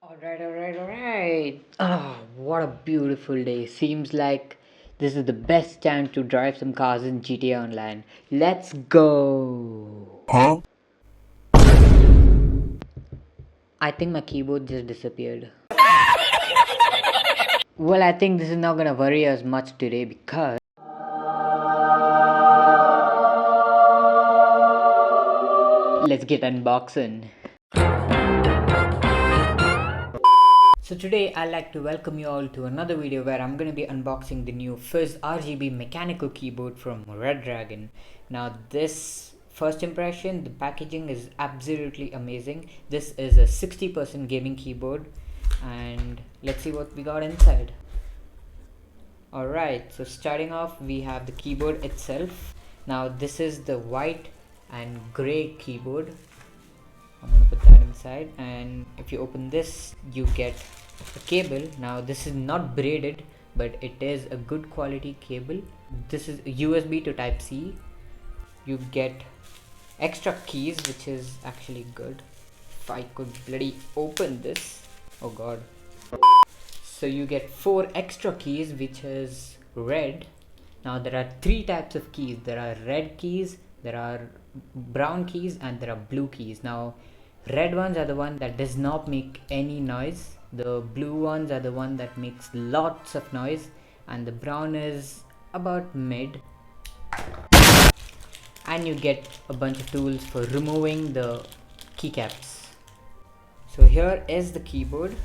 Alright. Oh, what a beautiful day. Seems like this is the best time to drive some cars in GTA Online. Let's go! Huh? I think my keyboard just disappeared. Well, I think this is not gonna worry us much today because let's get unboxing. So today I'd like to welcome you all to another video where I'm going to be unboxing the new Fizz RGB mechanical keyboard from Red Dragon. Now this first impression, the packaging is absolutely amazing. This is a 60% gaming keyboard and let's see what we got inside. Alright, so starting off we have the keyboard itself. Now this is the white and grey keyboard. I'm gonna put that inside, and if you open this you get a cable. Now this is not braided, but it is a good quality cable. This is USB to type C. You get extra keys, which is actually good. If I could bloody open this, oh god. So you get 4 extra keys, which is red. Now there are 3 types of keys. There are red keys, there are brown keys, and there are blue keys. Now red ones are the one that does not make any noise, the blue ones are the one that makes lots of noise, and the brown is about mid. And you get a bunch of tools for removing the keycaps. So here is the keyboard.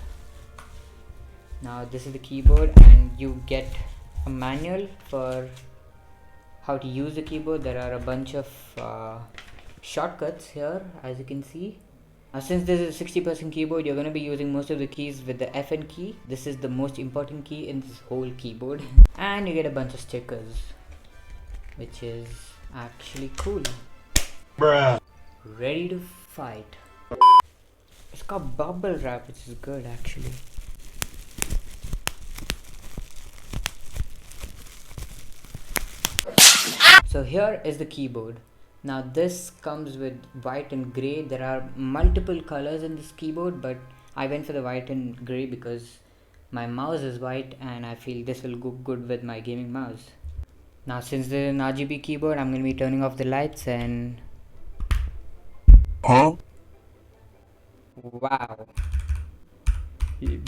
Now this is the keyboard, and you get a manual for how to use the keyboard. There are a bunch of shortcuts here, as you can see. Now since this is a 60% keyboard, you're going to be using most of the keys with the FN key. This is the most important key in this whole keyboard. And you get a bunch of stickers, which is actually cool. Bruh. Ready to fight. It's got bubble wrap, which is good actually. So here is the keyboard. Now this comes with white and grey. There are multiple colors in this keyboard, but I went for the white and grey because my mouse is white and I feel this will go good with my gaming mouse. Now since this is an RGB keyboard, I'm going to be turning off the lights and... Huh? Wow.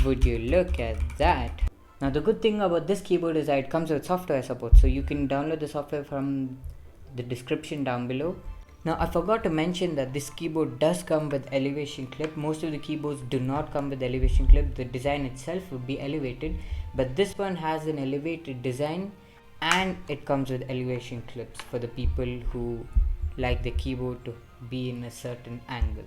Would you look at that? Now the good thing about this keyboard is that it comes with software support, so you can download the software from the description down below. Now I forgot to mention that this keyboard does come with elevation clip. Most of the keyboards do not come with elevation clip. The design itself would be elevated, but this one has an elevated design and it comes with elevation clips for the people who like the keyboard to be in a certain angle.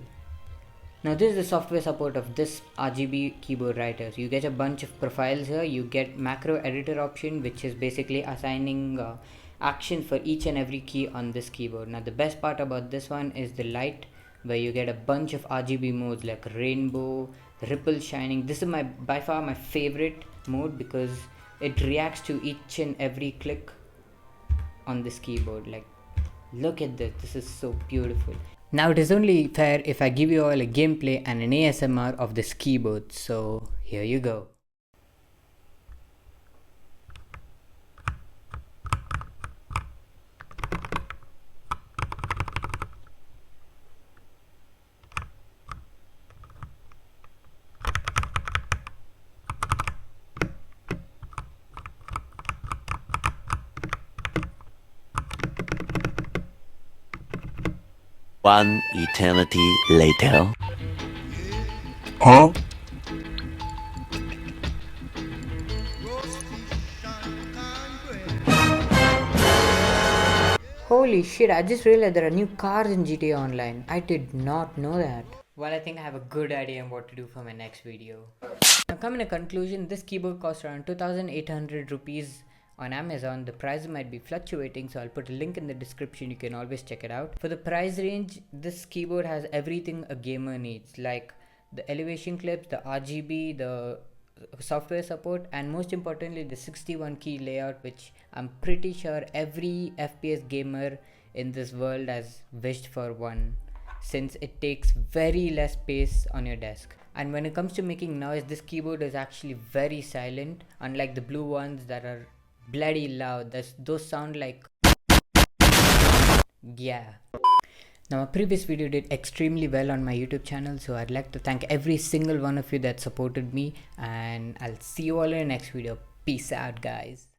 Now this is the software support of this RGB keyboard writer. So you get a bunch of profiles here. You get macro editor option, which is basically assigning action for each and every key on this keyboard. Now the best part about this one is the light, where you get a bunch of RGB modes like rainbow, ripple, shining. This is by far my favorite mode because it reacts to each and every click on this keyboard. Like, look at this is so beautiful. Now it is only fair if I give you all a gameplay and an ASMR of this keyboard, so here you go. One eternity later. Huh? Holy shit, I just realized there are new cars in GTA Online. I did not know that. Well, I think I have a good idea on what to do for my next video. Now coming to conclusion, this keyboard costs around 2,800 rupees on Amazon. The price might be fluctuating, so I'll put a link in the description. You can always check it out. For the price range, this keyboard has everything a gamer needs, like the elevation clips, the RGB, the software support, and most importantly the 61 key layout, which I'm pretty sure every FPS gamer in this world has wished for one, since it takes very less space on your desk. And when it comes to making noise, this keyboard is actually very silent, unlike the blue ones that are bloody loud. Those sound like, yeah. Now, a previous video did extremely well on my YouTube channel, so I'd like to thank every single one of you that supported me, and I'll see you all in the next video. Peace out, guys.